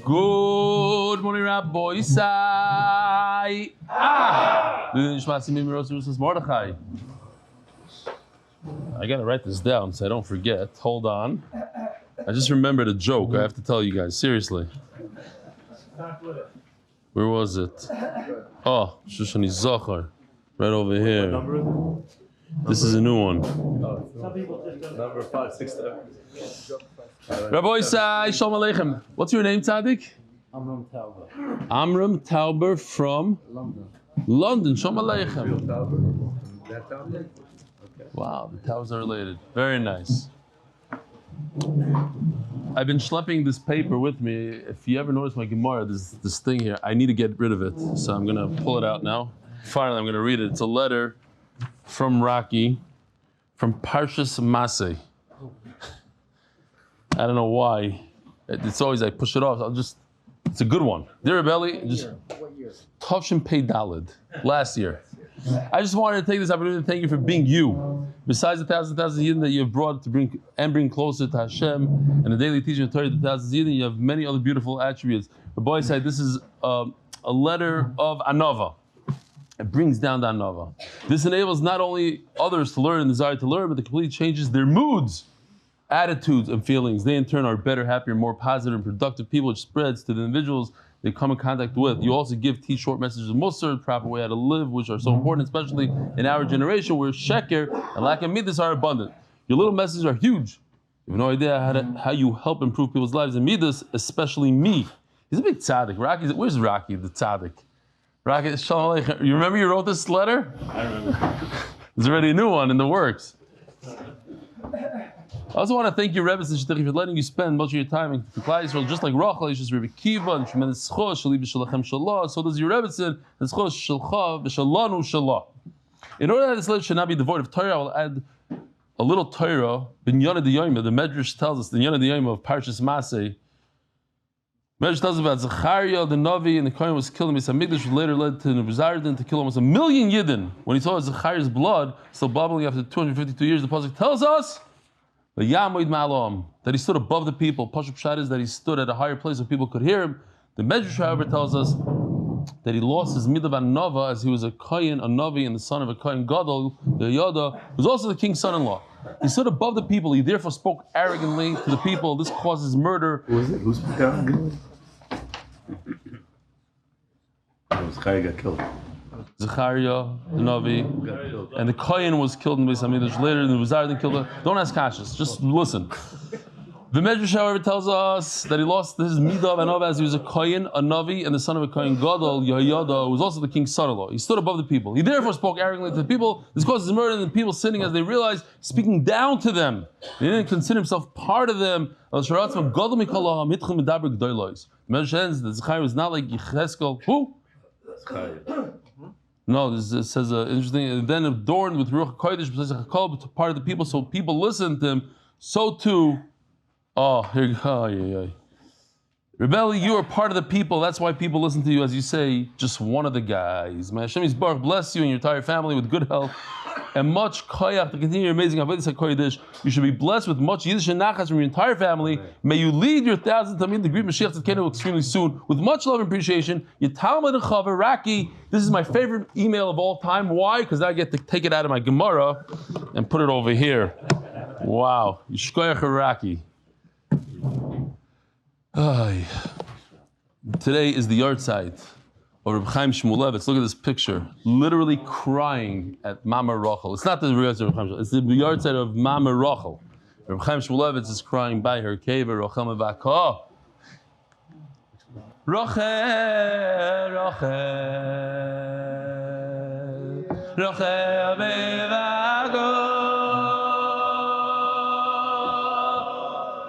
Good morning, Rabbi Isai. Mordechai. I gotta write this down so I don't forget. Hold on. I just remembered a joke. I have to tell you guys seriously. Where was it? Oh, Shoshani Zachar, right over here. This is a new one. Number 567. Rabbi Isai, Shalom Aleichem. What's your name, Tzaddik? Amram Tauber. Amram Tauber from London. London. Shalom Aleichem. That Tauber? Okay. Wow, the towers are related. Very nice. I've been schlepping this paper with me. If you ever notice my Gemara, there's this thing here. I need to get rid of it, so I'm gonna pull it out now. Finally, I'm gonna read it. It's a letter from Rocky, from Parshas Maseh. I don't know why. It's always I push it off. It's a good one. Dear Rebelli, What year? Tovshin Pei Daled, last year. I just wanted to take this opportunity to thank you for being you. Besides the thousands of Yidden that you have brought to bring closer to Hashem and the daily teaching of Torah to thousands of Yidden, you have many other beautiful attributes. The boy said this is a letter of Anova. It brings down the Anova. This enables not only others to learn and desire to learn, but it completely changes their moods, attitudes, and feelings. They in turn are better, happier, more positive and productive people, which spreads to the individuals they come in contact with. You also teach short messages of Musar, the proper way how to live, which are so important, especially in our generation where sheker and lack of midas are abundant. Your little messages are huge. You have no idea how you help improve people's lives in midas, especially me. He's a big tzaddik. Where's Rocky, the tzaddik? Rocky, Shalom Aleichem. You remember you wrote this letter? I remember. There's already a new one in the works. I also want to thank you, Rebbitzen Stefansky, for letting you spend much of your time in Klal Yisroel, just like Rachel, it's just Akiva, and tremendous zechus, shali b'shalachem shalah. So does your Rebbitzen, and zechus shalcha b'shalanu shalah. In order that this letter should not be devoid of Torah, I will add a little Torah. Binyana D'Yoma, the Medrash tells us, the Binyana D'Yoma of Parshas Maseh. Medrash tells us about Zechariah, the Navi, and the Kohen was killed in Beis Hamikdash, which later led to Nebuzaradan to kill almost 1 million Yidden. When he saw Zechariah's blood still bubbling after 252 years, the pasuk tells us that he stood above the people. Pashup Pshat is that he stood at a higher place so people could hear him. The Medrash, however, tells us that he lost his midah Nova as he was a Kohen, a Navi, and the son of a Kohen Gadol, the Yoda, who was also the king's son-in-law. He stood above the people. He therefore spoke arrogantly to the people. This causes murder. Who was it? Who's Chaya got killed. Zechariah, the Navi, and the Kohen was killed in Beis Hamikdash later. The Nebuzaradan killed him. Don't ask kashas, just listen. The Medrash, however, tells us that he lost his midah Anova as he was a Kohen, a Navi, and the son of a Kohen Gadol, Yehoyada, who was also the king's son-in-law. He stood above the people. He therefore spoke arrogantly to the people. This causes murder, and the people sinning as they realized speaking down to them. He didn't consider himself part of them. The Medrash ends that Zechariah was not like Yecheskel. Who? No, this says interesting. And then adorned with Ruach Kodesh, part of the people, so people listened to him. So too, here you go. Rebelli, you are part of the people. That's why people listen to you, as you say, just one of the guys. May Hashem Yisbarach bless you and your entire family with good health and much koyach to continue your amazing avodas hakodesh. You should be blessed with much Yiddish and nachas from your entire family. May you lead your thousand tamid to greet Mashiach Tzidkenu extremely soon with much love and appreciation. Your Talmud and Chaver Raki. This is my favorite email of all time. Why? Because I get to take it out of my Gemara and put it over here. Wow. Yishkoyach Raki. Today is the yard site of Reb Chaim Shmulevitz. Look at this picture. Literally crying at Mama Rachel. It's not the yard site of Reb Chaim Shmulevitz. It's the yard site of Mama Rachel. Reb Chaim Shmulevitz is crying by her cave. Rachel Mevaka. Rachel, Rachel, Rachel Mevaka.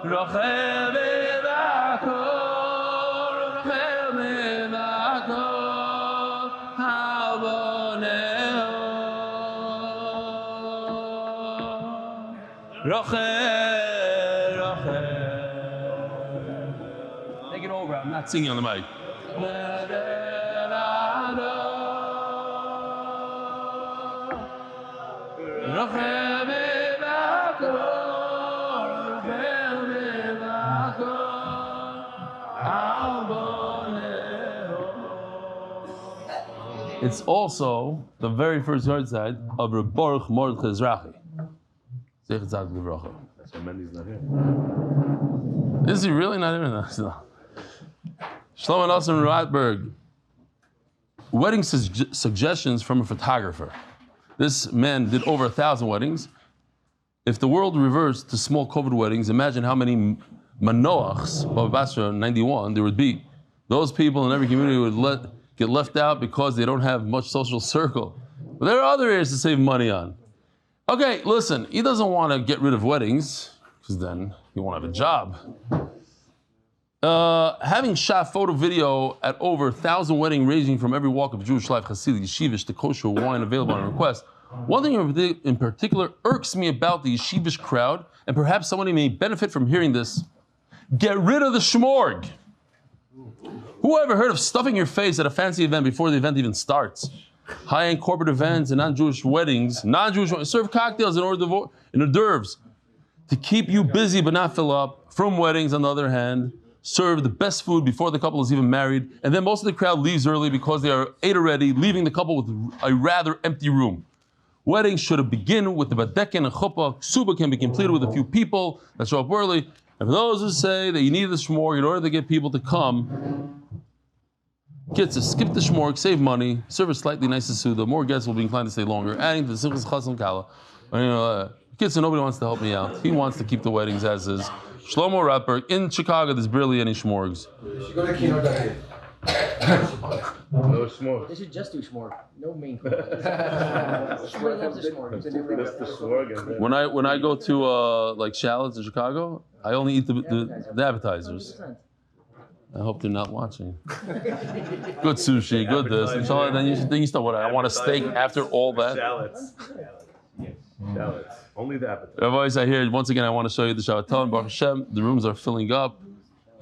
Rachel. Take it over, I'm not singing on the mic. It's also the very first yard side of Baruch Mordechai Sapoznick. That's why Mendy's not here. Is he really not even? No. Shlomo Nosson Rotberg. Wedding suggestions from a photographer. This man did over 1,000 weddings. If the world reversed to small COVID weddings, imagine how many manoachs, Bava Basra 91, there would be. Those people in every community would get left out because they don't have much social circle. But there are other areas to save money on. Okay, listen, he doesn't want to get rid of weddings, because then he won't have a job. Having shot photo video at over 1,000 weddings ranging from every walk of Jewish life, Hasidic, Yeshivish, to kosher wine available on request, one thing in particular irks me about the Yeshivish crowd, and perhaps somebody may benefit from hearing this. Get rid of the shmorg. Who ever heard of stuffing your face at a fancy event before the event even starts? High-end corporate events and non-Jewish weddings, serve cocktails and hors d'oeuvres to keep you busy but not fill up. From weddings, on the other hand, serve the best food before the couple is even married, and then most of the crowd leaves early because they are ate already, leaving the couple with a rather empty room. Weddings should begin with the badekin and chuppah. Ksuba can be completed with a few people that show up early. And for those who say that you need the shmorg in order to get people to come, kids, skip the shmorg, save money, serve a slightly nicer suda. More guests will be inclined to stay longer, adding to the simchas chasam kala. Kids, so nobody wants to help me out. He wants to keep the weddings as is. Shlomo Ratberg, in Chicago, there's barely any shmorgs. No s'more. They should just do s'more. No main course. Everybody loves the s'more. Just the s'more and then... When I go to like Shallots in Chicago, I only eat the appetizers. 100%. I hope they're not watching. Good sushi, good this. Then you start what I want a steak after all that. Shallots. Shallots. Only the appetizers. Otherwise, I hear once again. I want to show you the Shabbaton. Baruch Hashem, the rooms are filling up.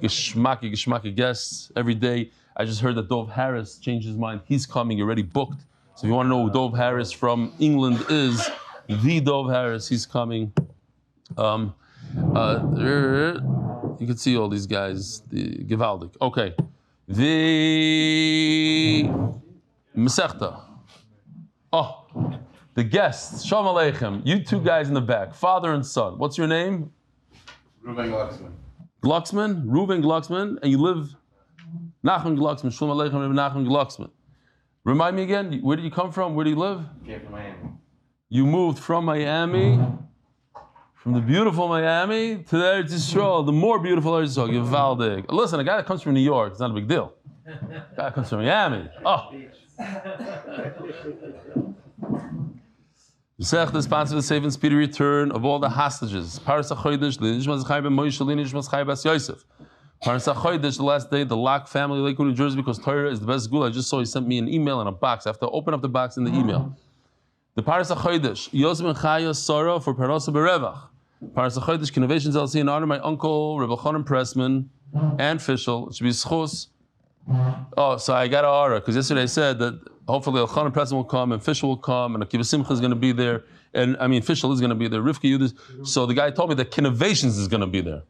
Geschmacke guests every day. I just heard that Dov Harris changed his mind. He's coming, already booked. So if you want to know who Dov Harris from England is, the Dov Harris, he's coming. You can see all these guys, the Givaldik. Okay. The Masechta. Oh, the guests. Shalom Aleichem. You two guys in the back, father and son. What's your name? Reuven Glucksman. Glucksman, Reuven Glucksman, and you live Nachman Glucksman, Shalom Aleichem, Nachman Glucksman. Remind me again, where do you come from? Where do you live? Came from Miami. You moved from Miami, from the beautiful Miami to the Eretz Yisrael, the more beautiful Eretz Yisrael, Givaldik. Listen, a guy that comes from New York, it's not a big deal. A guy that comes from Miami. Oh. Masechta is sponsored the safe and speedy return of all the hostages. Parnassa Chodesh, Nishmas Chaya Ben Fayga, Nishmas Chaya Bas Yosef. Parnassa Chodesh, the last day, the Lack family, Lakewood New Jersey, because Torah is the best Segula. I just saw he sent me an email in a box. I have to open up the box in the email. The Parnassa Chodesh, Yosef and Chaya, Sara for Parnassa B'revach. Parnassa Chodesh, Kidnovations LLC, in honor of my uncle, Elchanan Pressman, and Fishel. It should be zechus. Oh, so I got an aura, because yesterday I said that hopefully Elchanan Pressman will come, and Fishel will come, and Akiva Simcha is going to be there, and Fishel is going to be there, Rivka Yehudit. So the guy told me that Kidnovations is going to be there.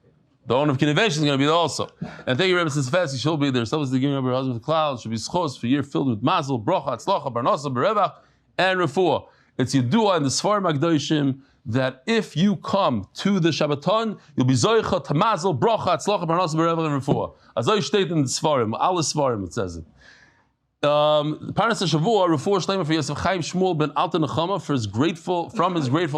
The owner of Kidnovations is going to be there also. And thank you, Rebbitzen Stefansky, she'll be there. Selflessly giving up her husband to the cloud. Should be zechus for a year filled with mazel, bracha, tzlacha, Parnassa B'revach and Refuah. It's Yedua and the Svarim HaKadoshim that if you come to the Shabbaton, you'll be Zoicha, Tamazel, Bracha, Tzlacha, Parnassa B'revach and Refuah. As I state in the Svarim, all the Svarim it says it. Parnassa Shavua, Refuah Shleima for Yosef Chaim Shmuel ben Alta Nechama from his grateful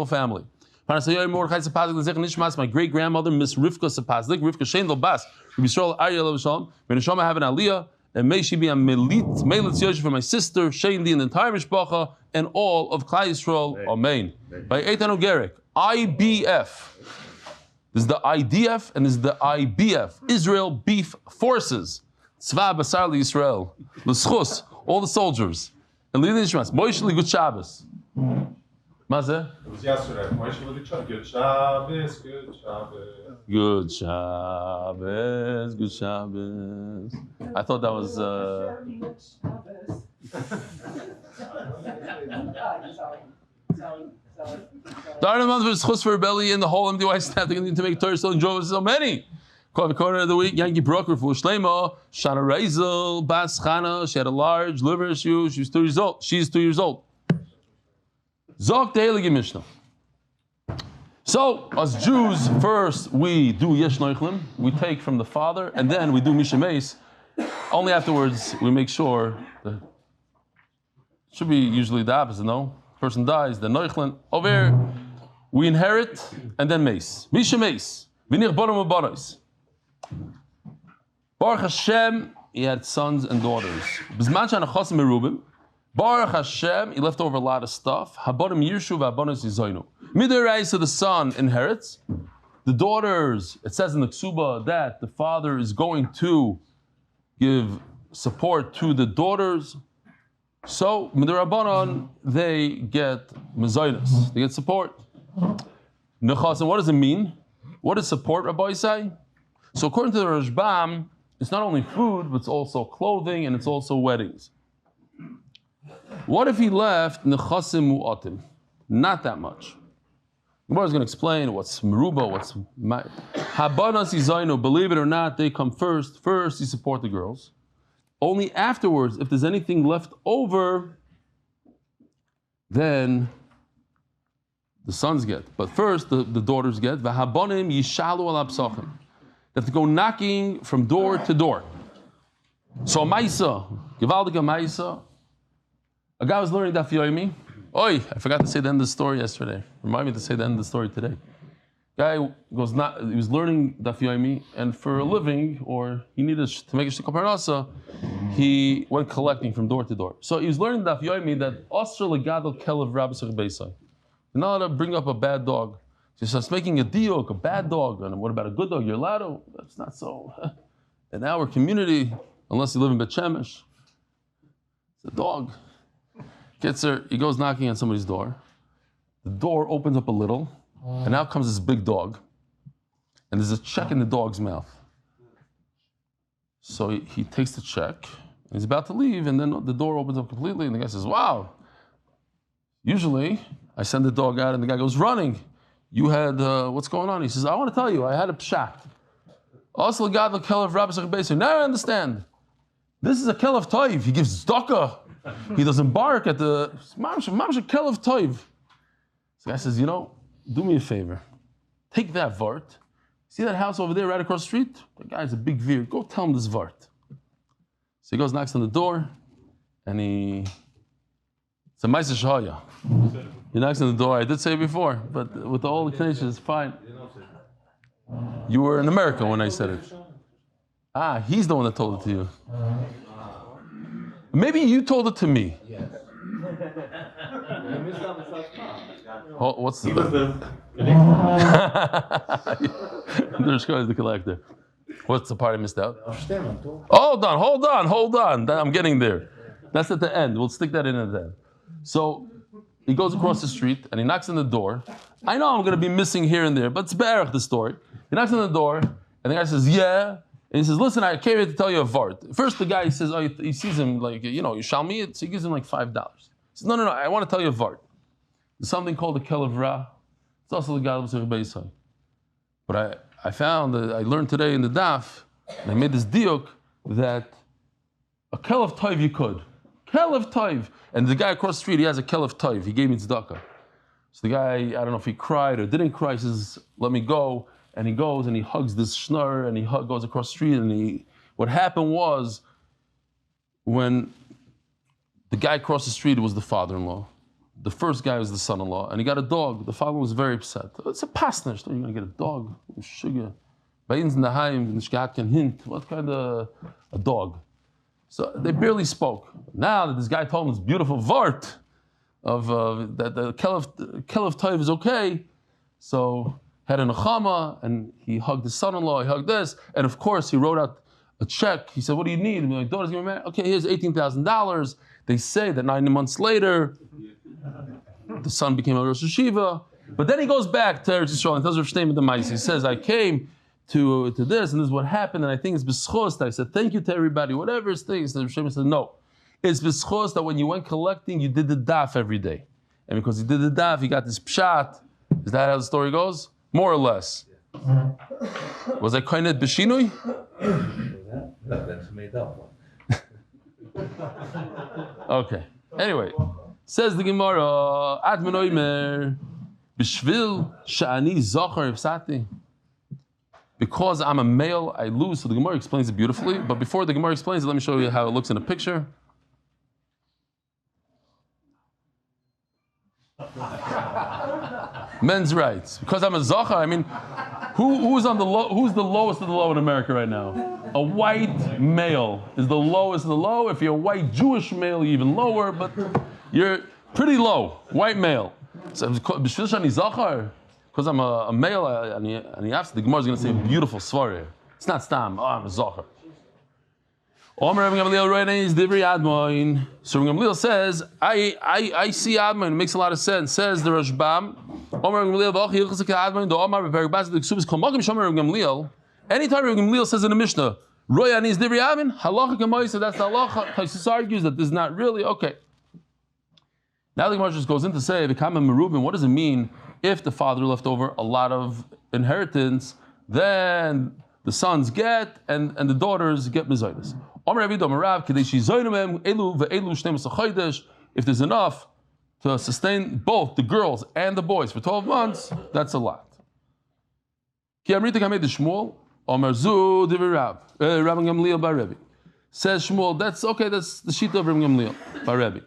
family. Parnassa Yomi Mordechai Sapoznick, Lzaicher Nishmas, my great grandmother, Miss Rivka Sapoznick, Rivka Shaindel Bas, Rabbi Yisrael R Yisroel Aryeh, may Neshama have an aliyah, and may she be a Melitz Yosef for my sister, Shaindel, and the entire Mishpacha, and all of Klal Yisroel. Amen. By Eitan Ogerek, IBF. This is the IDF and this is the IBF, Israel Beef Forces. Tzva Basar Yisrael. L'schus, all the soldiers. And Eli Nishmas, Moishli Good Shabbos. Mazeh? It was yesterday. Good Shabbos, good Shabbos. Good Shabbos, good Shabbos. I thought that was... The Arna month was zechus for belly and the whole MDY staff to continue to make Torah so enjoyable. So many. Call the corner of the week, Yankee Broker for Shlema, Shana Reizel, Bas Chana, she had a large liver issue, she's 2 years old. Zok Heilige Mishnah. So, as Jews, first we do Yesh Noichlim, we take from the father, and then we do Mishemes. Only afterwards we make sure that it should be usually the opposite, no? Person dies, then Noichlim. Over here, we inherit, and then Meis. Mishemes. Vinich Bonim U'Bonos. Baruch Hashem, he had sons and daughters. B'zman she'anachosim merubim. Baruch Hashem, he left over a lot of stuff. Habonim yirshu v'habonos yizoinu. Midiraisa, the son inherits. The daughters, it says in the Ksuba that the father is going to give support to the daughters. So, midirabanan, they get mezainas. They get support. Nechasim, what does it mean? What does support, Rabbi say? So according to the Rashbam, it's not only food, but it's also clothing and it's also weddings. What if he left nechasim mu'atim? Not that much. Gemara is going to explain what's meruba, what's habanas izainu. Believe it or not, they come first. First, you support the girls. Only afterwards, if there's anything left over, then the sons get. But first, the daughters get. V'habonim yishalu al absachim. They have to go knocking from door to door. So a Maisa, Givaldiga Maisa, a guy was learning Daf Yomi. Oi, I forgot to say the end of the story yesterday. Remind me to say the end of the story today. Guy he was learning Daf Yomi, and for a living, or he needed to make a shidduch Parnassa, he went collecting from door to door. So he was learning Daf Yomi that Osher legadol kelev rabasach beisai. You're not allowed to bring up a bad dog. She starts making a diok, a bad dog, and what about a good dog? You're allowed to. That's not so. In our community, unless you live in Bet Shemesh, it's a dog. Gets her, he goes knocking on somebody's door. The door opens up a little, and out comes this big dog, and there's a check in the dog's mouth. So he takes the check, and he's about to leave, and then the door opens up completely, and the guy says, wow. Usually, I send the dog out, and the guy goes running. You had, what's going on? He says, I want to tell you, I had a pshat. Also, God, the Kelev Rabbi Beis. Now I understand. This is a Kelev Toiv. He gives tzedakah. He doesn't bark at the Mamsha Kelev Toiv. So the guy says, do me a favor. Take that vart. See that house over there right across the street? The guy's a big veer. Go tell him this vart. So he goes, knocks on the door, and it's a Ma'aser Chaya. He knocks on the door. I did say it before, but with the old explanation, it's fine. You were in America when I said it. He's the one that told it to you. Maybe you told it to me. Yes. What's the... There's guys the collector. What's the part I missed out? Hold on. I'm getting there. That's at the end. We'll stick that in at the end. So he goes across the street and he knocks on the door. I know I'm going to be missing here and there, but it's be'erach the story. He knocks on the door and the guy says, yeah. And he says, listen, I came here to tell you a vart. First the guy says, he sees him like, you shall me it. So he gives him like $5. He says, no, I want to tell you a vart. There's something called a kelev ra. It's also the God of Beisai. But I found that I learned today in the daf, and I made this diuk that a kelev toiv you could. Kelev toiv. And the guy across the street, he has a kelev toiv. He gave me tzedakah. So the guy, I don't know if he cried or didn't cry, he says, let me go. And he goes and he hugs this schnur and he goes across the street and what happened was when the guy across the street was the father-in-law, the first guy was the son-in-law, and he got a dog. The father was very upset. It's a pasnish. You're going to get a dog? Sugar. What kind of a dog? So they barely spoke. Now that this guy told him this beautiful vart of that the Kelev Toiv is okay, so had a nechama, and he hugged his son-in-law, he hugged this, and of course he wrote out a check. He said, what do you need? My daughter's getting married. Okay, here's $18,000. They say that 9 months later, the son became a Rosh Hashiva. But then he goes back to Eretz Yisrael and tells Rav Shnei the Ma'is. He says, I came to this, and this is what happened, and I think it's b'schos. I said, thank you to everybody, whatever his thing. So Rav Shnei said, no. It's b'schos that when you went collecting, you did the daf every day. And because he did the daf, he got this pshat. Is that how the story goes? More or less. Was I kind of Bishinui? That's made up one. Okay. Anyway, says the Gemara, Ad Menoimer, Bishvil Sha'ani Zachar Ifsati. Because I'm a male, I lose. So the Gemara explains it beautifully. But before the Gemara explains it, let me show you how it looks in a picture. Men's rights. Because I'm a Zachar, I mean, who's the lowest of the low in America right now? A white male is the lowest of the low. If you're a white Jewish male, you're even lower, but you're pretty low, white male. So B'shvil Shani Zachar, because I'm a male, and the Gemara is going to say beautiful svarah. It's not stam, I'm a Zachar. Omer Rabbi Gamliel Roineis Divri Admoin. So Rabbi Gamliel says, I see Admoin, it makes a lot of sense. Says the Rashbam, Omer Rabbi Gamliel V'achi Yilchasik Admoin, the Omar B'Perek Bas, the Ksubis Kol Magim Shomer Rabbi Gamliel. Anytime Rabbi Gamliel says in the Mishnah, Royanis Divri Admoin, Halacha Kamoisa, that's the Halacha. Taisus argues that this is not really, okay. Now the Gemara just goes in to say, V'kama Merubim, what does it mean if the father left over a lot of inheritance, then the sons get, and the daughters get mezainis. If there's enough to sustain both the girls and the boys for 12 months, that's a lot. Says Shmuel, that's okay, that's the sheet of Rabbi Gamliel by Rebbe.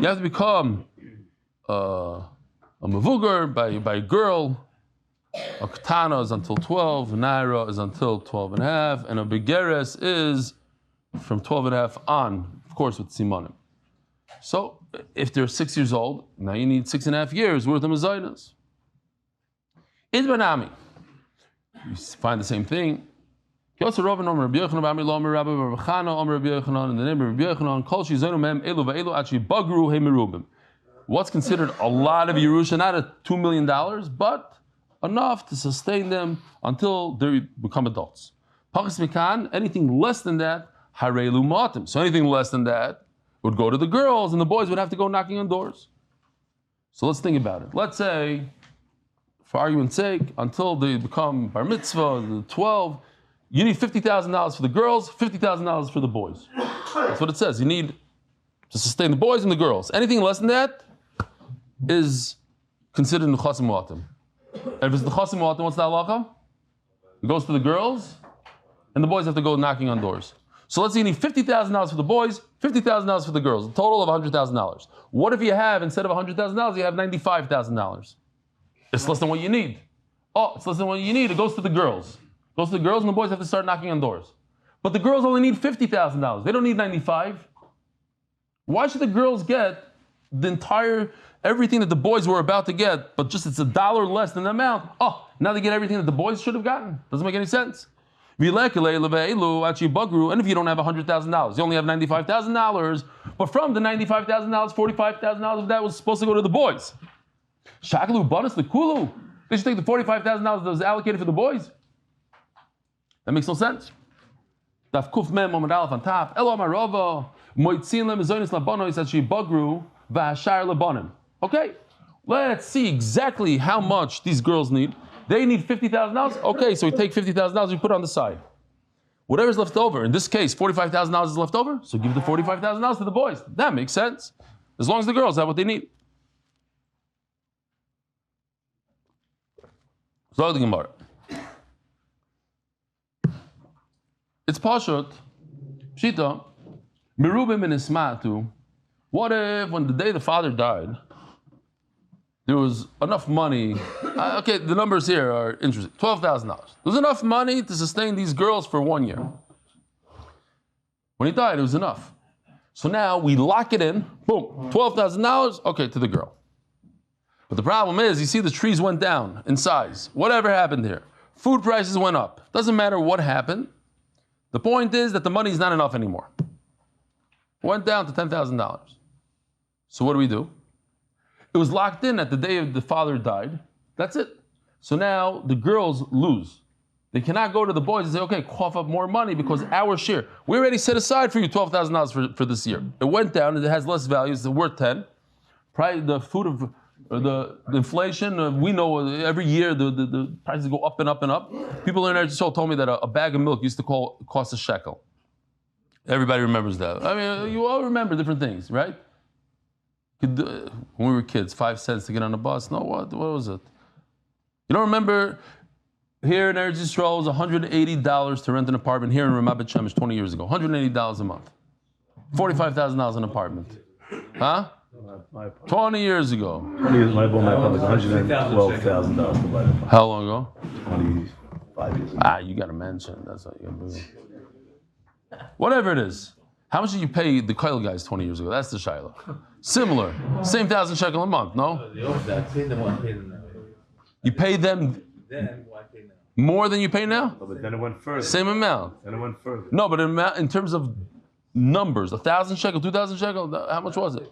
You have to become a mavugar by a girl. A katana is until 12, a naira is until 12 and a half, and a begeres is from 12 and a half on, of course, with simanim. So, if they're 6 years old, now you need 6.5 years worth of mezainas. Idbanami. You find the same thing. In the name of Rabbi Yochanan, what's considered a lot of Yerusha, not a $2 million, but enough to sustain them until they become adults. Anything less than that, harelu matim. So anything less than that would go to the girls, and the boys would have to go knocking on doors. So let's think about it. Let's say, for argument's sake, until they become bar mitzvah, the 12, you need $50,000 for the girls, $50,000 for the boys. That's what it says. You need to sustain the boys and the girls. Anything less than that is considered nechasim matim. And if it's nechasim matim, what's the halacha? It goes to the girls, and the boys have to go knocking on doors. So let's say you need $50,000 for the boys, $50,000 for the girls, a total of $100,000. What if you have, instead of $100,000, you have $95,000? It's less than what you need. Oh, it's less than what you need. It goes to the girls. It goes to the girls, and the boys have to start knocking on doors. But the girls only need $50,000. They don't need $95,000. Why should the girls get the entire, everything that the boys were about to get, but just it's $1 less than the amount? Oh, now they get everything that the boys should have gotten. Doesn't make any sense. And if you don't have $100,000, you only have $95,000, but from the $95,000, $45,000 of that was supposed to go to the boys. Shakalu bonus the kulu. They should take the $45,000 that was allocated for the boys. That makes no sense. Daf Kuf Mem Amud Aleph on top. Elo Amarova Moitzin Lem Zonis Labonos At Shibagru VaHashar Labonim. Okay, let's see exactly how much these girls need. They need $50,000. Okay, so we take $50,000, we put it on the side. Whatever's left over, in this case, $45,000 is left over, so give the $45,000 to the boys. That makes sense, as long as the girls have what they need. So the Gemara. It's Pashut, Pshita, Merubim in Ismatu. What if, when the day the father died, there was enough money? Okay, the numbers here are interesting. $12,000. There was enough money to sustain these girls for 1 year. When he died, it was enough. So now we lock it in. Boom, $12,000. Okay, to the girl. But the problem is, you see, the trees went down in size. Whatever happened here, food prices went up. Doesn't matter what happened. The point is that the money is not enough anymore. Went down to $10,000. So what do? It was locked in at the day of the father died. That's it. So now the girls lose. They cannot go to the boys and say, okay, cough up more money because our share. We already set aside for you $12,000 for this year. It went down and it has less value. It's worth 10. Probably the food of The inflation, we know every year the prices go up and up and up. People in Eretz Yisrael told me that a bag of milk used to cost a shekel. Everybody remembers that. I mean, you all remember different things, right? When we were kids, 5 cents to get on the bus. No, what was it? You don't remember? Here in Eretz Yisrael, it was $180 to rent an apartment here in Ramat Bet Shemesh 20 years ago. $180 a month. $45,000 an apartment. Huh? 20 years ago. 20 years, my apartment was $112,000 to buy the apartment. How long ago? 25 years ago. You got to mention. That's what you got to do. Whatever it is. How much did you pay the Kyle guys 20 years ago? That's the Shiloh. Similar. Same 1,000 shekel a month, no? You pay them more than you pay now? But then it went further. Same amount. Then it went further. No, but in terms of numbers, 1,000 shekel, 2,000 shekel, how much was it?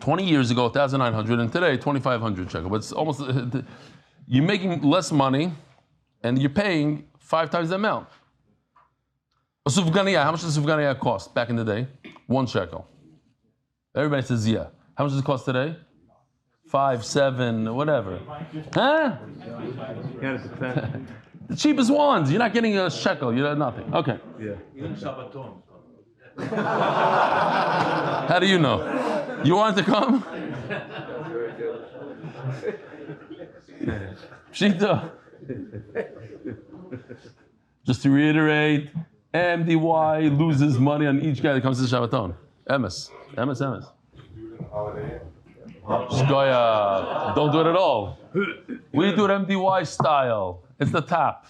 20 years ago, 1,900, and today, 2,500 shekel. But it's almost, you're making less money, and you're paying 5 times the amount. A sufganiyah, how much does a sufganiyah cost back in the day? 1 shekel. Everybody says, yeah. How much does it cost today? 5, 7, whatever. Huh? Yeah, it depends. The cheapest ones. You're not getting a shekel. You're nothing. Okay. Yeah. How do you know? You want to come? Pshita. Just to reiterate, MDY loses money on each guy that comes to the Shabbaton. Emes. Zechus. Don't do it at all. We do it MDY style. It's the top.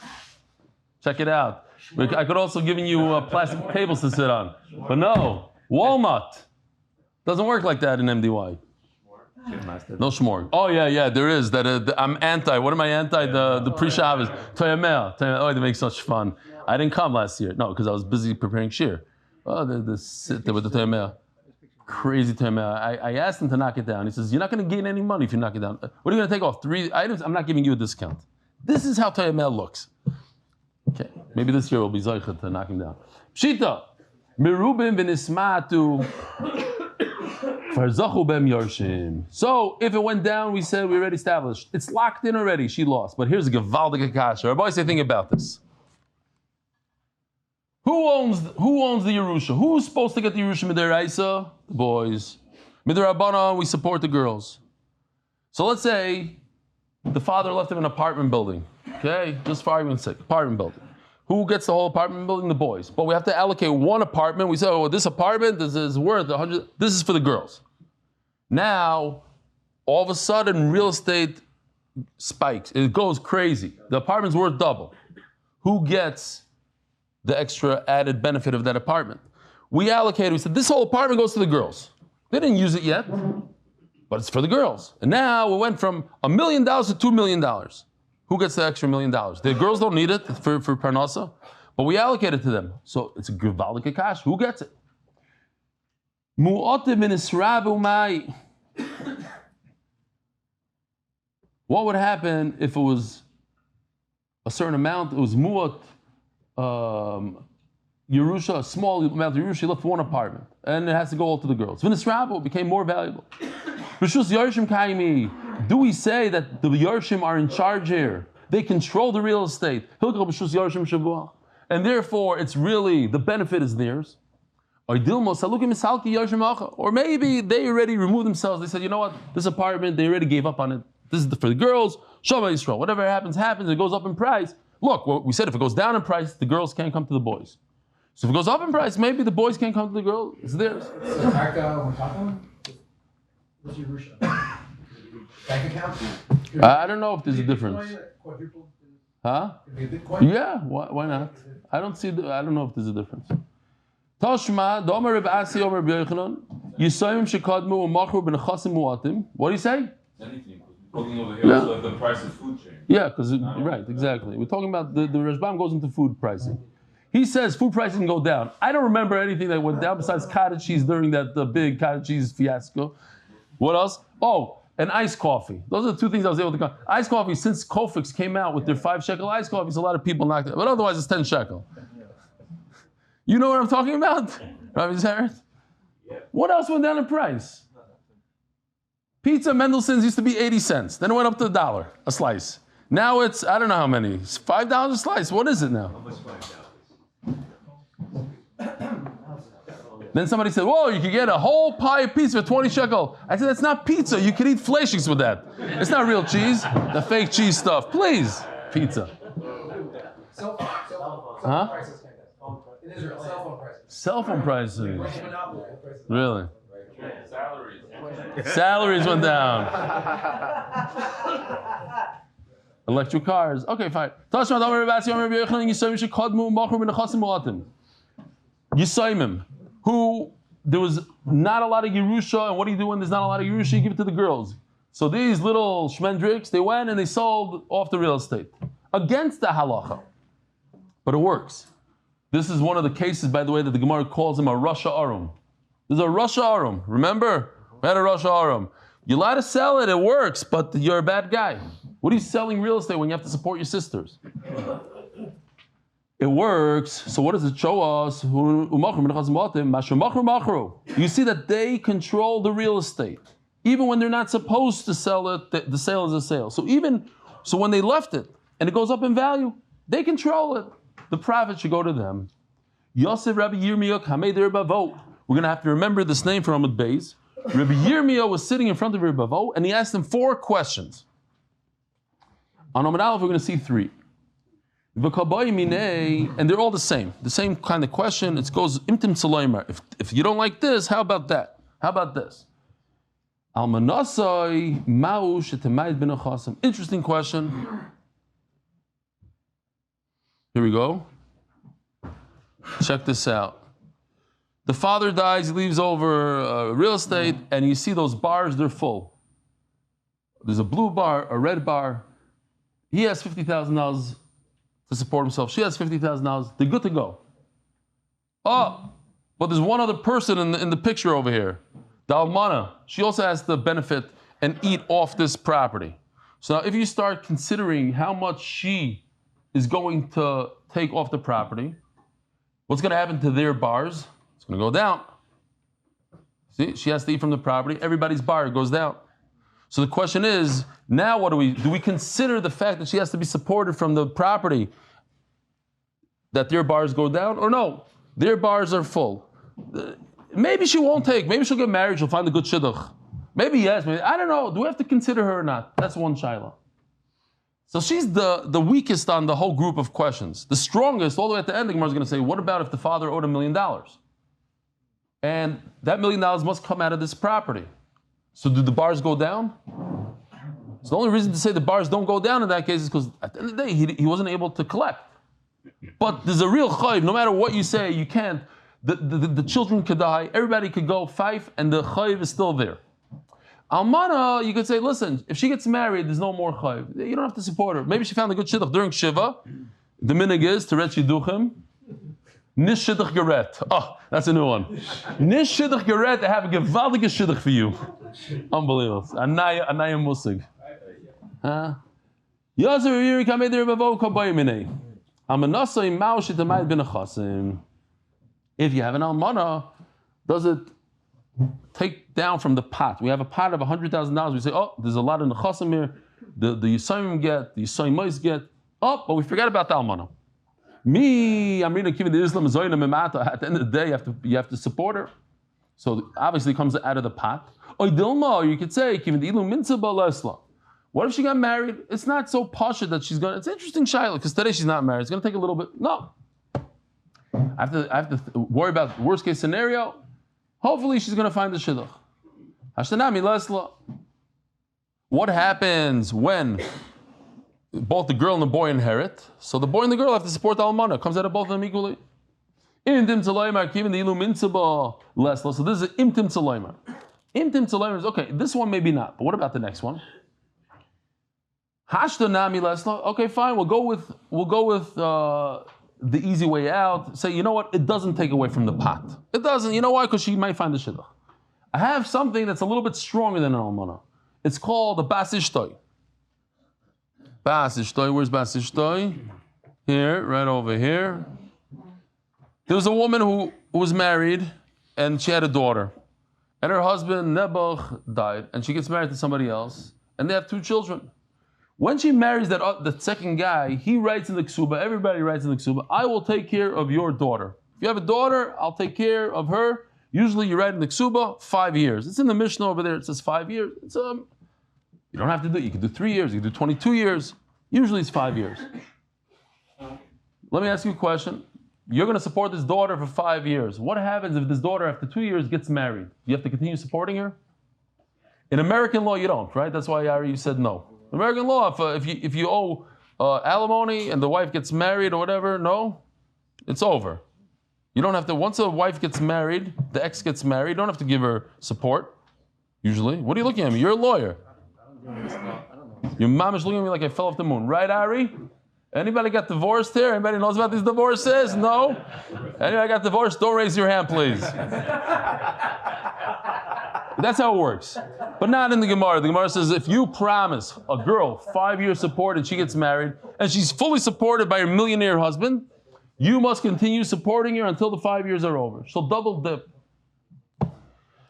Check it out. I could also give you plastic tables to sit on. But no, walnut. Doesn't work like that in MDY. No shmor. Oh yeah, there is. I'm anti. What am I anti? The pre-Shabbos. Toyamel. Oh, they make such fun. I didn't come last year. No, because I was busy preparing shir. Oh, they sit there with the Toyamel. Crazy Toyamel. I asked him to knock it down. He says, you're not going to gain any money if you knock it down. What are you going to take off? 3 items? I'm not giving you a discount. This is how Toyamel looks. Okay, maybe this year we'll be Zaicher to knock him down. Pshita. Merubim v'nismatu. So if it went down, we said we already established. It's locked in already. She lost. But here's a gewaldige kasha. Rabbi say think about this. Who owns the Yerusha? Who's supposed to get the Yerusha Midiraisa? The boys. Midirabana, we support the girls. So let's say the father left him an apartment building. Okay, just for argument's sake, apartment building. Who gets the whole apartment building? The boys. But we have to allocate one apartment. We say, oh, this apartment is worth 100. This is for the girls. Now, all of a sudden, real estate spikes. It goes crazy. The apartment's worth double. Who gets the extra added benefit of that apartment? We allocated. We said, this whole apartment goes to the girls. They didn't use it yet, but it's for the girls. And now we went from $1 million to $2 million. Who gets the extra $1 million? The girls don't need it for Parnassa, but we allocate it to them. So it's a gewaldige cash. Who gets it? What would happen if it was a certain amount? It was mu'at Yerusha, a small amount of Yerusha left for one apartment, and it has to go all to the girls. V'nisrabu became more valuable. Rishus Yarshim Kaimi. Do we say that the Yarshim are in charge here? They control the real estate. And therefore, it's really, the benefit is theirs. Or maybe they already removed themselves. They said, you know what, this apartment, they already gave up on it. This is for the girls. Shama Yisrael. Whatever happens. It goes up in price. Look, we said if it goes down in price, the girls can't come to the boys. So if it goes up in price, maybe the boys can't come to the girls. It's theirs. What's your Yerusha? Bank account? I don't know if there's a difference. Huh? Yeah, why not? I don't know if there's a difference. Tashma, Domer Reb Asi Omer B'Yochanan, Yisayim Shekadmu U'Machru B'Nechasim Mu'atim. What do you say? Anything. Talking over here also the price of food change. Yeah, because right, exactly. We're talking about the Rashbam goes into food pricing. He says food pricing can go down. I don't remember anything that went down besides cottage cheese during that big cottage cheese fiasco. What else? Oh, and iced coffee. Those are the two things I was able to come. Iced coffee, since Kofix came out with their 5 shekel iced coffees, a lot of people knocked it. But otherwise, it's 10 shekel. You know what I'm talking about? Rabbi Zeret? What else went down in price? Pizza Mendelssohn's used to be 80 cents. Then it went up to $1 a slice. Now it's, I don't know how many. It's $5 a slice. What is it now? Then somebody said, whoa, you could get a whole pie of pizza for 20 shekel. I said, that's not pizza. You could eat fleshings with that. It's not real cheese. The fake cheese stuff. Please. Pizza. Huh? In Israel, Cell phone prices. Really? Salaries went down. Electric cars. Okay, fine. Yisaimim, who there was not a lot of Yerusha, and what do you do when there's not a lot of Yerusha? You give it to the girls. So these little shmendriks, they went and they sold off the real estate against the halacha. But it works. This is one of the cases, by the way, that the Gemara calls him a Rasha Arum. There's a Rasha Arum. Remember? We had a Rasha Arum. You're allowed to sell it, it works, but you're a bad guy. What are you selling real estate when you have to support your sisters? It works. So what does it show us? You see that they control the real estate. Even when they're not supposed to sell it, the sale is a sale. So when they left it and it goes up in value, they control it. The profit should go to them. Yosef Rabbi Yirmiyah Kamei Bavo. We're going to have to remember this name from Amud Beis. Rabbi Yirmiyah was sitting in front of Rabbi Bavo and he asked him 4 questions. On Amud Aleph, we're going to see 3. And they're all the same kind of question. It goes imtim tzaloimer. If you don't like this, how about that? How about this? Interesting question. Here we go. Check this out. The father dies, he leaves over real estate, and you see those bars, they're full. There's a blue bar, a red bar. He has $50,000 to support himself. She has $50,000. They're good to go. Oh, but there's one other person in the picture over here. The almana. She also has to benefit and eat off this property. So now if you start considering how much she is going to take off the property, what's going to happen to their bars? It's going to go down. See, she has to eat from the property. Everybody's bar goes down. So the question is, now what do we consider the fact that she has to be supported from the property, that their bars go down, or no? Their bars are full. Maybe she won't take, maybe she'll get married, she'll find a good shidduch. Maybe yes, maybe, I don't know. Do we have to consider her or not? That's one shaila. So she's the weakest on the whole group of questions. The strongest, all the way at the end, the Gemara is going to say, what about if the father owed $1 million? And that $1 million must come out of this property. So do the bars go down? So the only reason to say the bars don't go down in that case is because at the end of the day, he wasn't able to collect. But there's a real chayiv. No matter what you say, you can't. The children could die. Everybody could go five, and the chayiv is still there. Almana, you could say, listen, if she gets married, there's no more chayiv. You don't have to support her. Maybe she found a good shidduch during Shiva. The minig is to read shidduchim. Nish shidduch geret. Oh, that's a new one. Nish shidduch geret, I have a gewaldige shidduch for you. Unbelievable. Anaya musig. Yosef Yiri Kamei Bavo Kabayimine. Amanasai Maushit Amayit bin Achasim. If you have an almana, does it take down from the pot? We have a pot of $100,000. We say, oh, there's a lot of nechasim here. The Yisayim get, the Yisayimais get. Oh, but we forgot about the almana. Me, I'm reading Akiva Islam Zoyna Memata. At the end of the day, you have to support her. So obviously it comes out of the pot. Or Dilma, you could say, what if she got married? It's not so pasha that she's going. It's interesting shayla because today she's not married. It's going to take a little bit. No, I have to worry about worst case scenario. Hopefully she's going to find the shidduch. Hashtanami lesla. What happens when both the girl and the boy inherit? So the boy and the girl have to support the almana. It comes out of both of them equally. Imtim tzalaymar kivin the ilu mitzaba lesla. So this is imtim tzalaymar. Imtim tzalaymar is okay. This one maybe not, but what about the next one? Hashtanami lesla. Okay, fine. We'll go with the easy way out. Say, you know what? It doesn't take away from the pot. It doesn't. You know why? Because she might find the shidduch. I have something that's a little bit stronger than an almana. It's called the bas ishtoi. Bas ishtoi. Where's bas ishtoi? Here, right over here. There was a woman who was married and she had a daughter. and her husband Nebuch died, and she gets married to somebody else, and they have 2 children. When she marries the second guy, he writes in the ksuba, everybody writes in the ksuba, I will take care of your daughter. If you have a daughter, I'll take care of her. Usually you write in the ksuba 5 years. It's in the Mishnah over there, it says 5 years. It's you don't have to do it. You can do 3 years, you can do 22 years. Usually it's 5 years. Let me ask you a question. You're going to support this daughter for 5 years. What happens if this daughter after 2 years gets married? You have to continue supporting her? In American law, you don't, right? That's why Ari, you said no. In American law, if you owe alimony and the wife gets married or whatever, no, it's over. You don't have to, once a wife gets married, the ex gets married, you don't have to give her support, usually. What are you looking at me? You're a lawyer. Your mom is looking at me like I fell off the moon. Right, Ari? Anybody got divorced here? Anybody knows about these divorces? No? Anybody got divorced? Don't raise your hand, please. That's how it works. But not in the Gemara. The Gemara says if you promise a girl 5 years support and she gets married and she's fully supported by her millionaire husband, you must continue supporting her until the 5 years are over. She'll double dip.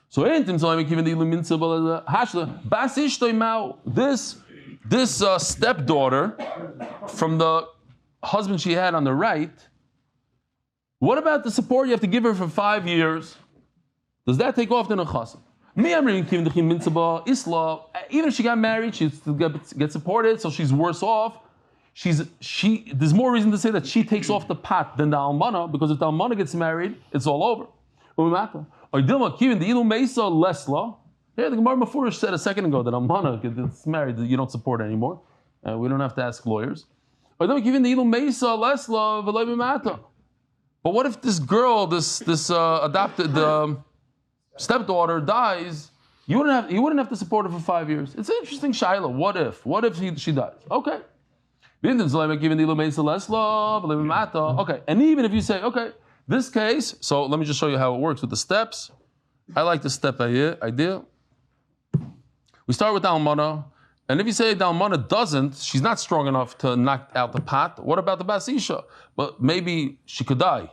So this stepdaughter from the husband she had on the right, what about the support you have to give her for 5 years? Does that take off the nechassim? Even if she got married, she still gets supported, so she's worse off. There's more reason to say that she takes off the pot than the almana, because if the almana gets married, it's all over. Here, the Gemara before said a second ago that almana gets married, that you don't support anymore. We don't have to ask lawyers. But what if this girl, this adopted stepdaughter dies? You wouldn't have to support her for 5 years. It's an interesting shaila. What if she dies? Okay. Okay. And even if you say, okay, this case, so let me just show you how it works with the steps. I like the step idea. We start with the almana, and if you say the almana doesn't, she's not strong enough to knock out the pot, what about the basisha? But maybe she could die.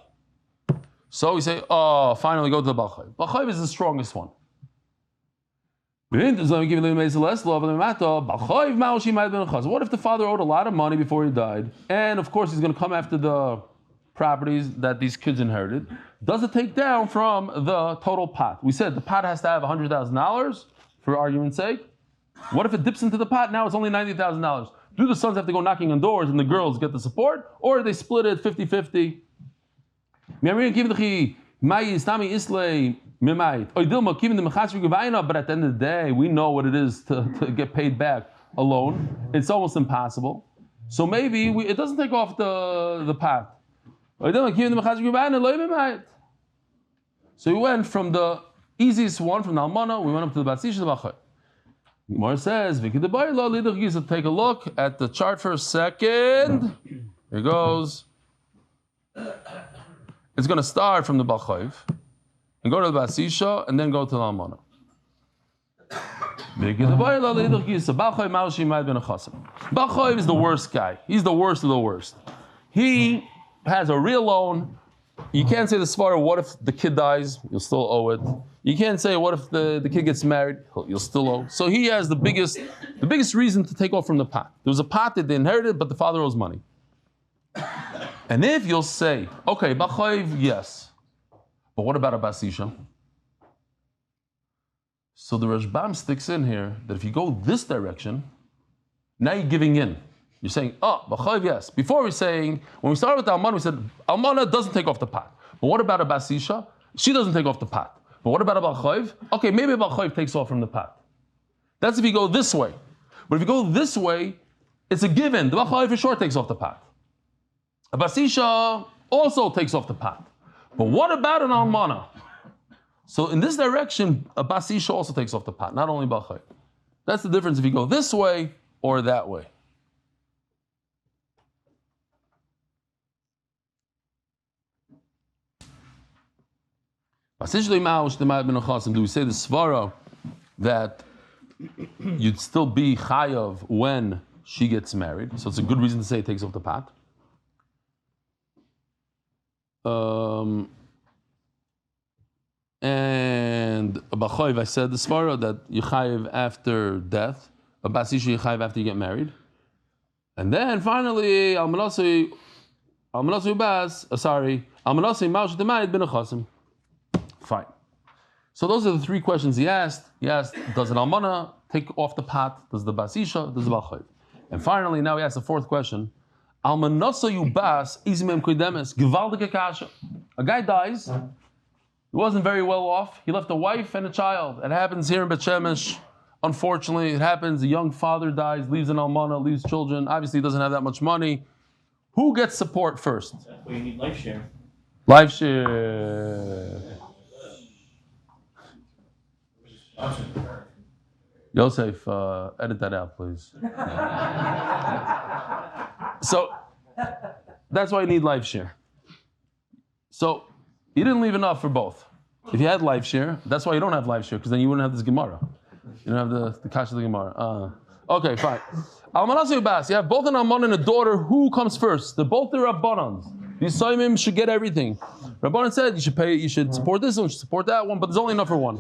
So we say, finally go to the Balchayv. Balchayv is the strongest one. What if the father owed a lot of money before he died, and of course he's going to come after the properties that these kids inherited? Does it take down from the total pot? We said the pot has to have $100,000, for argument's sake. What if it dips into the pot? Now it's only $90,000. Do the sons have to go knocking on doors and the girls get the support, or they split it 50-50? But at the end of the day, we know what it is to get paid back alone. It's almost impossible. So maybe it doesn't take off the pot. So we went from the easiest one, from the almana, we went up to the basisha, the bachai. Gemara says, take a look at the chart for a second. Here goes. It's going to start from the Balchayv and go to the Basisha and then go to the Almana. Balchayv is the worst guy. He's the worst of the worst. He has a real loan. You can't say the svara, what if the kid dies? You'll still owe it. You can't say, what if the kid gets married? You'll still owe. So he has the biggest reason to take off from the pot. There was a pot that they inherited, but the father owes money. And if you'll say, okay, Balchayv, yes, but what about a Basisha? So the Rashbam sticks in here that if you go this direction, now you're giving in. You're saying, Balchayv, yes. Before we're saying, when we started with the Almana, we said, Almana doesn't take off the pot. But what about a Basisha? She doesn't take off the pot. But what about a Balchayv? Okay, maybe a Balchayv takes off from the pot. That's if you go this way. But if you go this way, it's a given. The Balchayv for sure takes off the pot. A Basisha also takes off the pot. But what about an Almana? So in this direction, a Basisha also takes off the pot, not only Balchayv. That's the difference if you go this way or that way. Do we say the svara that you'd still be chayav when she gets married? So it's a good reason to say it takes off the pot. And a B'choiv, I said the Svara that you chayiv after death, a Bas Isha you chayiv after you get married. And then finally, Almanasi Bas, Almanasi Maush Demayit bin Achasim. Fine. So those are the three questions he asked. He asked, does an Almana take off the pot? Does the Bas Isha? Does the B'choiv? And finally, now he asks the fourth question. Almanasa Yubas Izmem Kodemes Givaldike Kasha. A guy dies. He wasn't very well off. He left a wife and a child. It happens here in Bet Shemesh. Unfortunately, it happens. A young father dies, leaves an almana, leaves children. Obviously, he doesn't have that much money. Who gets support first? That's why you need life share. Life share. Yosef, edit that out, please. So, that's why you need life share. So, you didn't leave enough for both. If you had life share, that's why you don't have life share, because then you wouldn't have this Gemara. You don't have the Kasha of the Gemara. Okay, fine. Almanasa Yubas, you have both an alman and a daughter. Who comes first? They're both the Rabbanans. These Saimim should get everything. Rabbanan said you should pay, you should support this one, you should support that one, but there's only enough for one.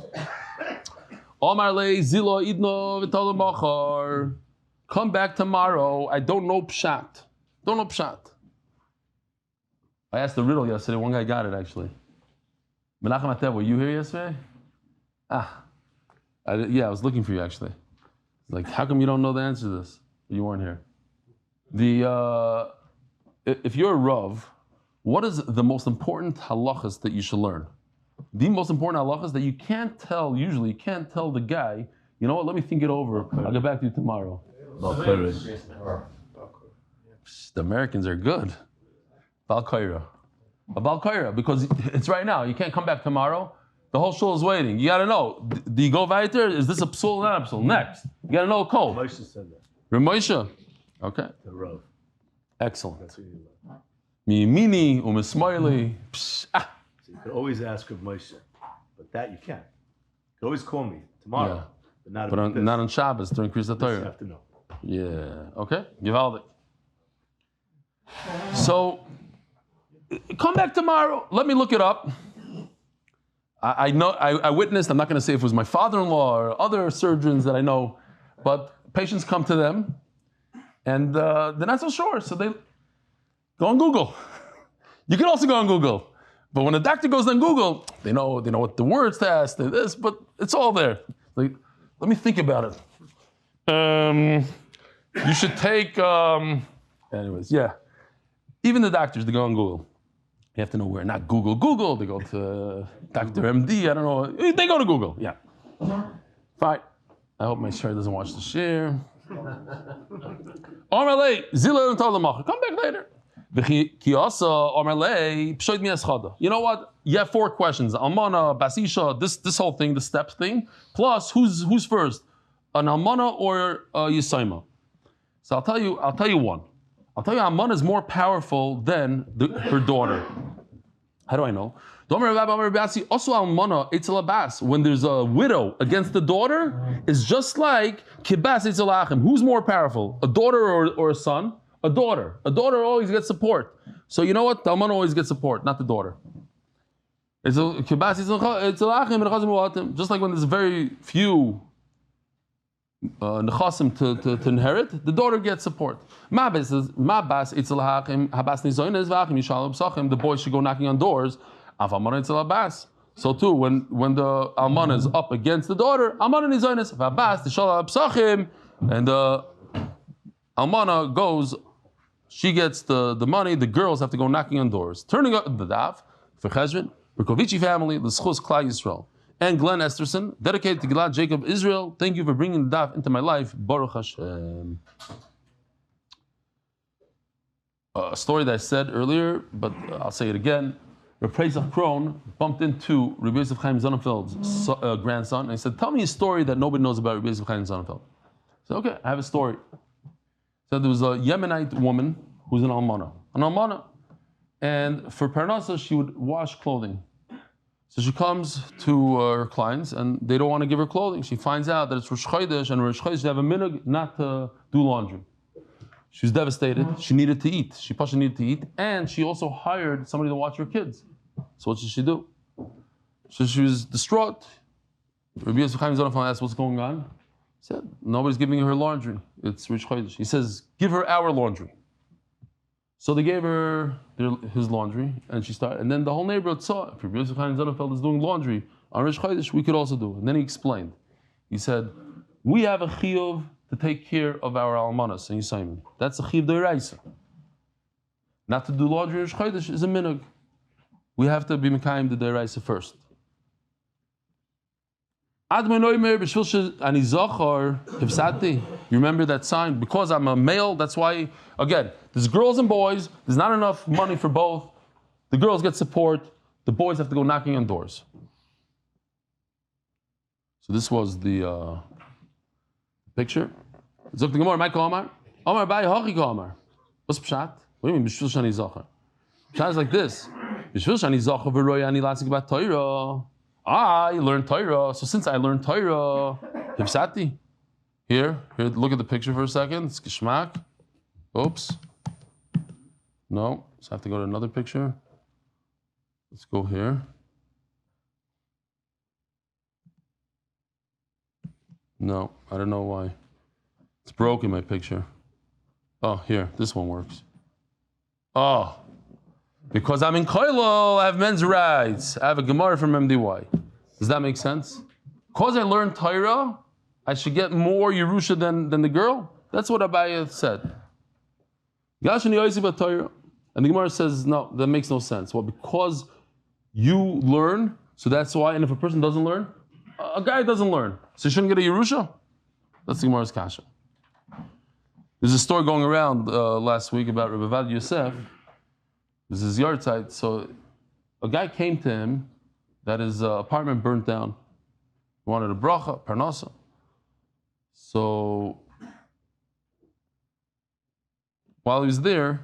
Come back tomorrow. I don't know Pshat. Don't know Pshat. I asked the riddle yesterday. One guy got it actually. Menachem Atev, were you here yesterday? I was looking for you actually. Like, how come you don't know the answer to this? You weren't here. If you're a Rav, what is the most important halachas that you should learn? The most important halachas that you can't tell the guy, you know what, let me think it over. I'll get back to you tomorrow. The Americans are good. Bal Kaira, because it's right now. You can't come back tomorrow. The whole shul is waiting. You got to know. Do you go weiter? Is this a psul or not a psul? Next. You got to know a code. Moshe said that. Ramosha. Okay. The Rav. Excellent. That's what you love. Miyimini, umismoili. So you could always ask of Moshe, but that you can't. You could always call me tomorrow, but not on Shabbos during Kriyas You Torah. have to know. Yeah. Okay. Givaldik. So, come back tomorrow. Let me look it up. I know. I witnessed. I'm not going to say if it was my father-in-law or other surgeons that I know, but patients come to them, and they're not so sure. So they go on Google. You can also go on Google, but when a doctor goes on Google, they know what the words to ask. This, but it's all there. Like, let me think about it. You should take. Anyways, yeah. Even the doctors, they go on Google. You have to know where. Not Google. They go to Dr. MD. I don't know. They go to Google. Yeah. Fine. I hope my share doesn't watch the share. Come back later. You know what? You have 4 questions. Almana, Basisha, this whole thing, the steps thing. Plus, who's first? An Almana or a Yisaima? So I'll tell you one. I'll tell you, Almana is more powerful than her daughter. How do I know? When there's a widow against the daughter, it's just like Kibas Itzelachim. Who's more powerful, a daughter or a son? A daughter. A daughter always gets support. So you know what? The Almana always gets support, not the daughter. It's Kibas Itzelachim, just like when there's very few nechasim to inherit, the daughter gets support. The boy should go knocking on doors. So too, when the almana is up against the daughter, and the almana goes, she gets the money. The girls have to go knocking on doors. Turning up the daf for Cheshvan, Berkovici family, the zechus Klal Yisroel. And Glenn Esterson, dedicated to Gilad Jacob Israel. Thank you for bringing the daf into my life. Baruch Hashem. A story that I said earlier, but I'll say it again. Rebbitzen Kron bumped into Rabbi Yosef Chaim Sonnenfeld's grandson, and he said, "Tell me a story that nobody knows about Rabbi Yosef Chaim Sonnenfeld." I said, "Okay, I have a story." So there was a Yemenite woman who was an almana, and for Parnassa she would wash clothing. So she comes to her clients, and they don't want to give her clothing. She finds out that it's Rosh Chodesh, and Rosh Chodesh they have a minhag not to do laundry. She was devastated. She needed to eat. She needed to eat, and she also hired somebody to watch her kids. So what did she do? So she was distraught. Rabbi Yosef Chaim Zonafan asked, what's going on? He said, nobody's giving her laundry. It's Rish Chodesh. He says, give her our laundry. So they gave her his laundry, and she started. And then the whole neighborhood saw, if Rabbi Yosef Chaim Zonafan is doing laundry on Rish Chodesh, we could also do it. And then he explained. He said, we have a chiyuv to take care of our almanas and Yisayim. That's a chiyuv d'oraisa. Not to do laundry in Rish Chodesh is a minhag. We have to be mekayim the d'oraisa first. You remember that sign? Because I'm a male, that's why, again, there's girls and boys, there's not enough money for both. The girls get support, the boys have to go knocking on doors. So this was the picture. Zok the Gemara, Michael Omar. Omar Bai Hochi Omar. What's Pshat? What do you mean, Bishvil Shani Zocher? Pshat is like this. Bishvil Shani Zocher v'roy ani lasik bat Torah. I learned Torah, so since I learned Torah, Hipsati. Here, look at the picture for a second. It's Geshmak. Oops. No, so I have to go to another picture. Let's go here. No, I don't know why. It's broken, my picture. Oh, here, this one works. Oh. Because I'm in Koilo, I have men's rights. I have a Gemara from MDY. Does that make sense? Because I learned Torah, I should get more Yerusha than the girl? That's what Abaye said. And the Gemara says, no, that makes no sense. Well, because you learn, so that's why, and if a person doesn't learn, a guy doesn't learn, so he shouldn't get a Yerusha? That's the Gemara's kasha. There's a story going around last week about Rabbi Yosef. This is his yard site. So a guy came to him that his apartment burnt down. He wanted a bracha, Parnassa. So while he was there,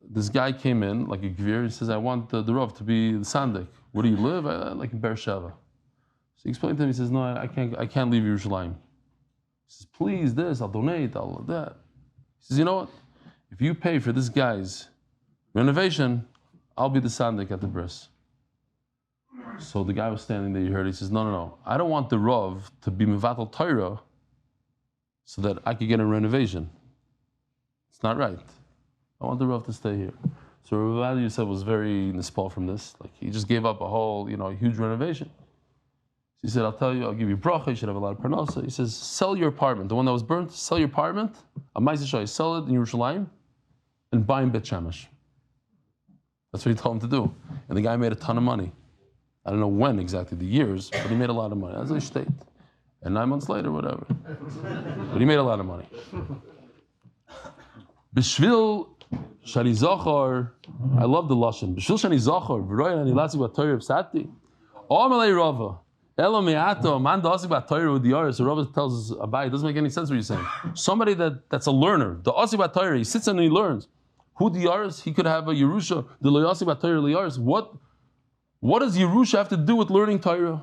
this guy came in, like a gvir. He says, I want the Rav to be the Sandik. Where do you live? I like in Beersheba. So he explained to him, he says, no, I can't leave Yerushalayim. He says, please, this, I'll donate, I'll that. He says, you know what? If you pay for this guy's renovation, I'll be the Sandik at the bris. So the guy was standing there, you heard, he says, no. I don't want the Rav to be Mevatel Torah so that I could get a renovation. It's not right. I want the Rav to stay here. So Rabbi Yosef was very nispal from this. Like he just gave up a whole, huge renovation. He said, I'll tell you, I'll give you bracha, you should have a lot of parnasa. He says, sell your apartment, the one that was burnt, sell your apartment, a ma'aseh, sell it in Yerushalayim, and buy in Bet Shemesh. That's what he told him to do. And the guy made a ton of money. I don't know when exactly, the years, but he made a lot of money. As I state. And 9 months later, whatever. But he made a lot of money. Bishvil Shani Zachar, I love the Lashon. Bishvil Shani Zachar, V'roy ani latzik b'Torah b'sati. Omelei Rava. Elo me'ato, man da'asik b'Torah u'diyaris. So Rava tells us, Abai, it doesn't make any sense what you're saying. Somebody that's a learner, the asik b'Torah, he sits and he learns. Who diyaris? He could have a Yerusha. The lo yasik b'Torah liyaris. What does Yerusha have to do with learning Torah?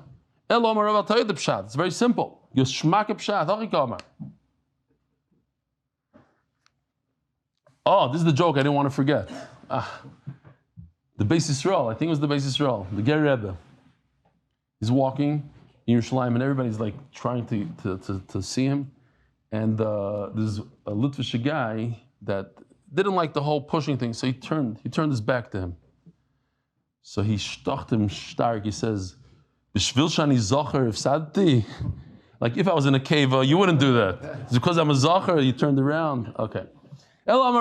Elo ma'rav Torah the pshat. It's very simple. Yoshmak pshat. Hachikamar. Oh, this is the joke I didn't want to forget. The Beis Yisrael, I think it was the Beis Yisrael, the Ger Rebbe. He's walking in Yerushalayim and everybody's like trying to see him. And there's a Litvish guy that didn't like the whole pushing thing, so he turned his back to him. So he shtocht him stark, he says, B'shvil shani zocher ifsadti. Like if I was in a cave, you wouldn't do that. It's because I'm a zocher, you turned around. Okay. What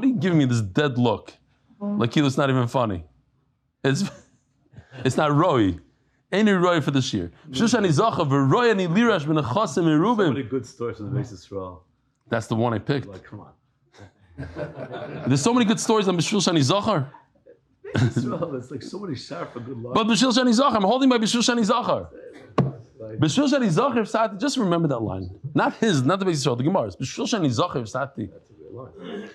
are you giving me this dead look? Like it's not even funny. It's not Roy. Ain't Roy for this year. So many good stories from the Beis Yisrael. That's the one I picked. Like, come on. There's so many good stories on Bishvil Shani Zachar. It's like so many sharp and good lines. But Bishvil Shani Zachar, I'm holding by Bishvil Shani Zachar. B'shvil shani zachar v'sati. Just remember that line. Not the Beis Yisrael, the Gemara's. B'shvil shani zachar v'sati. That's a good line.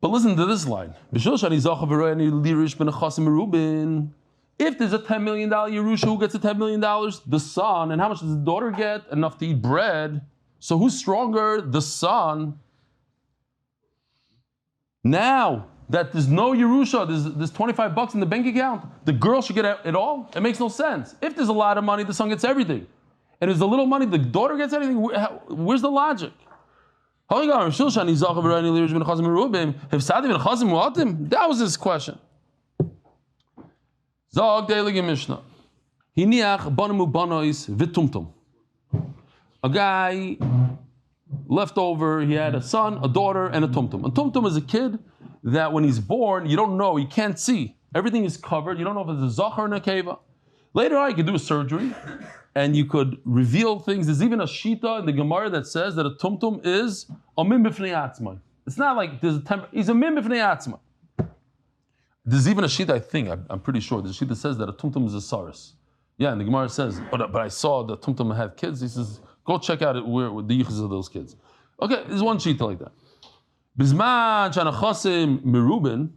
But listen to this line. B'shvil shani zachar v'royani lirish b'nechasim merubin. If there's a $10 million Yerusha, who gets the $10 million? The son. And how much does the daughter get? Enough to eat bread. So who's stronger? The son. Now, that there's no Yerusha, there's $25 in the bank account, the girl should get it all? It makes no sense. If there's a lot of money, the son gets everything. And if there's a little money, the daughter gets everything. Where's the logic? That was his question. A guy left over, he had a son, a daughter, and a tumtum. A tumtum is a kid that when he's born, you don't know, you can't see. Everything is covered, you don't know if it's a zachar or a keva. Later on, you could do a surgery, and you could reveal things. There's even a shita in the Gemara that says that a tumtum is a mim b'fnei atzmai. It's not like there's a he's a mim b'fnei atzmai. There's even a shita, I think, I'm pretty sure, there's a shita that says that a tumtum is a saris. Yeah, and the Gemara says, but I saw the tumtum have kids. He says, go check out where the yichus of those kids. Okay, there's one shita like that. Bizman shanachasim merubin.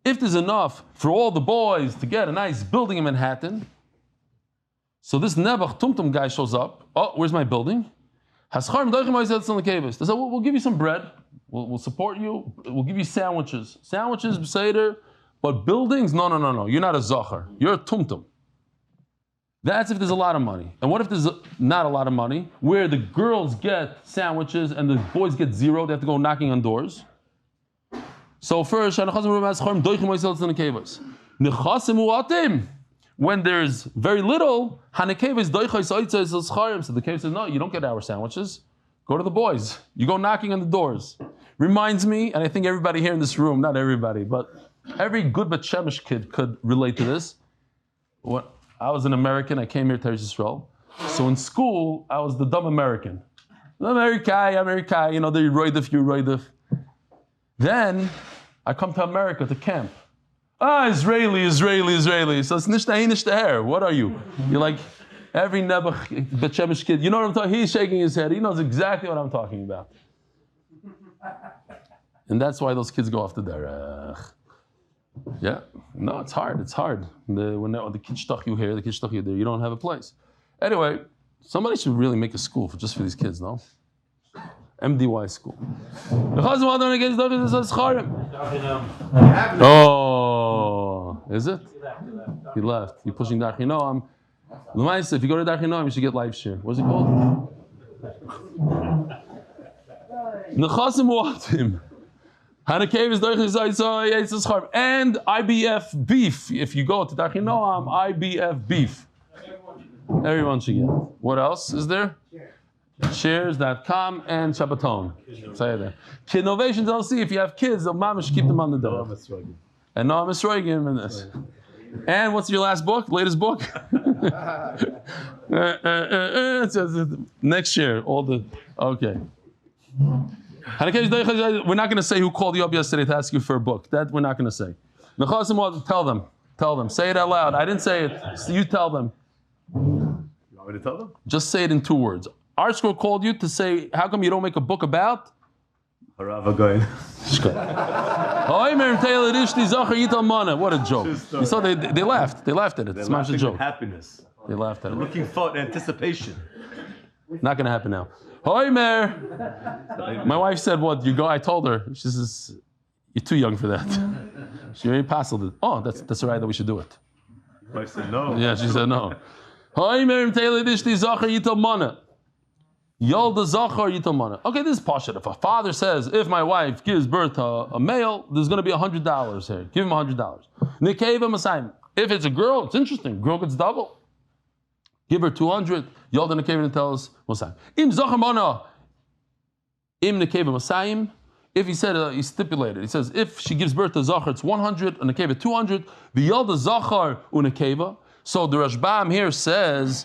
If there's enough for all the boys to get a nice building in Manhattan, so this Nebuch Tumtum guy shows up. Oh, where's my building? They said, we'll give you some bread. We'll support you. We'll give you sandwiches. Sandwiches, Seder, but buildings, no. You're not a Zachar. You're a Tumtum. That's if there's a lot of money. And what if there's not a lot of money, where the girls get sandwiches and the boys get zero, they have to go knocking on doors? So first, when there's very little, so the cave says, no, you don't get our sandwiches. Go to the boys. You go knocking on the doors. Reminds me, and I think everybody here in this room, not everybody, but every good Bet Shemesh kid could relate to this. What? I was an American, I came here to R Yisroel. So in school, I was the dumb American. America, you know, the Roidif. Then, I come to America to camp. Israeli. So it's nishtahir. What are you? You're like every Nebuch Bet Shemesh kid. You know what I'm talking about? He's shaking his head. He knows exactly what I'm talking about. And that's why those kids go off the derech. Yeah, no, it's hard. When the kidduch you here, the kidduch you there, you don't have a place. Anyway, somebody should really make a school just for these kids, no? MDY school. Oh, is it? He left. You're pushing Dar Chinoam. If you go to Dar Chinoam, you should get life share. What's it called? Nechasim Muatim. And IBF beef. If you go to Dar Chinoam, IBF beef. Everyone should get. What else is there? Shares.com and Shabbaton. Say that. Kidnovations LLC. If you have kids, the mama should keep them on the door. And no, I'm Esroigim in this. And what's your last book? Latest book? Next year, all the okay. We're not going to say who called you up yesterday to ask you for a book. That we're not going to say. Tell them. Say it out loud. I didn't say it. You tell them. You want me to tell them? Just say it in 2 words. R Yisroel called you to say, how come you don't make a book about? What a joke. You saw they laughed. They laughed at it. It's not a joke. Happiness. They laughed at it. Looking for anticipation. Not going to happen now. My wife said, what? You go? I told her. She says, you're too young for that. She already passed it. Oh, that's right that we should do it. My wife said no. Yeah, she said no. Okay, this is Pashat. If a father says, if my wife gives birth to a male, there's going to be $100 here. Give him $100. If it's a girl, it's interesting. Girl gets double. Give her 200. Yolda Nekeva tells Mosayim. If he said, he stipulated, he says, if she gives birth to Zachar, it's 100, and Nekeva 200. The Yolda Zachar unekeva. So the Rashbam here says,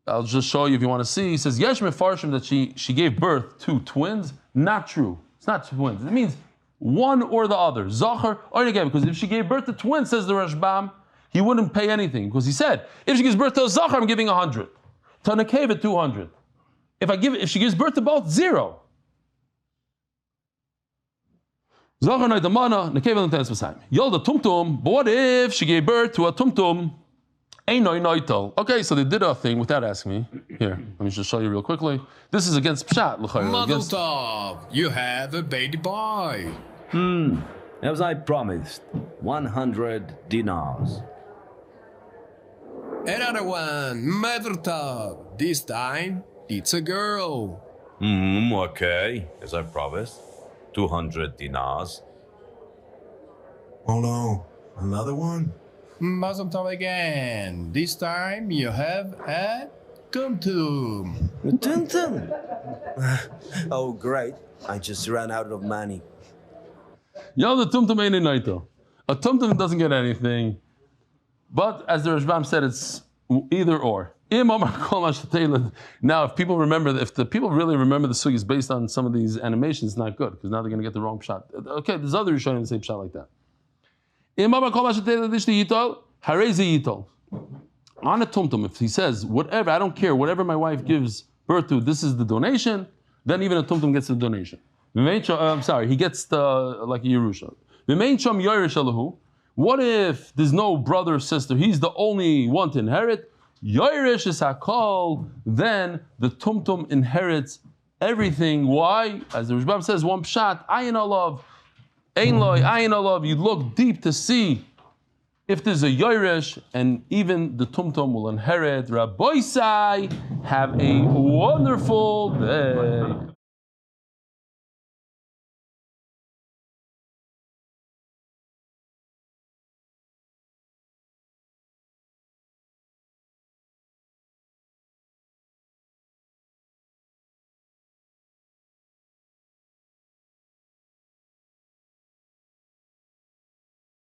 I'll just show you if you want to see. He says, Yesh mefarshim that she gave birth to twins. Not true. It's not twins. It means one or the other. Zachar or Nekeva. Because if she gave birth to twins, says the Rashbam, he wouldn't pay anything. Because he said, if she gives birth to a Zachar, I'm giving 100. To Nekeva, 200. If she gives birth to both, 0. Zachar noidamana, Nekeva l'tenes v'sayim. Yolda tumtum, but what if she gave birth to a tumtum? Okay, so they did a thing without asking me. Here, let me just show you real quickly. This is against Pshat. Mazel tov, you have a baby boy. As I promised, 100 dinars. Another one, Mazel Tov. This time, it's a girl. Okay, as I promised, 200 dinars. Hold on, another one? Mazel Tov again. This time, you have a tumtum. Tum-tum? Oh, great. I just ran out of money. Yo, the tumtum ain't a naito. A tumtum doesn't get anything. But as the Rashbam said, it's either or. Now, if people remember, if the people really remember the sugis based on some of these animations, it's not good because now they're going to get the wrong shot. Okay, there's other Rishonim that say shot like that. On a tumtum, if he says whatever, I don't care, whatever my wife gives birth to, this is the donation, then even a tumtum gets the donation. I'm sorry, he gets the like a Yerusha. What if there's no brother or sister? He's the only one to inherit. Yoirish is hakol. Then the tumtum inherits everything. Why? As the Rishbam says, one pshat, ayin olav, ein loy, ayin olav. You look deep to see if there's a yoirish, and even the tumtum will inherit. Rabbi Sai, have a wonderful day.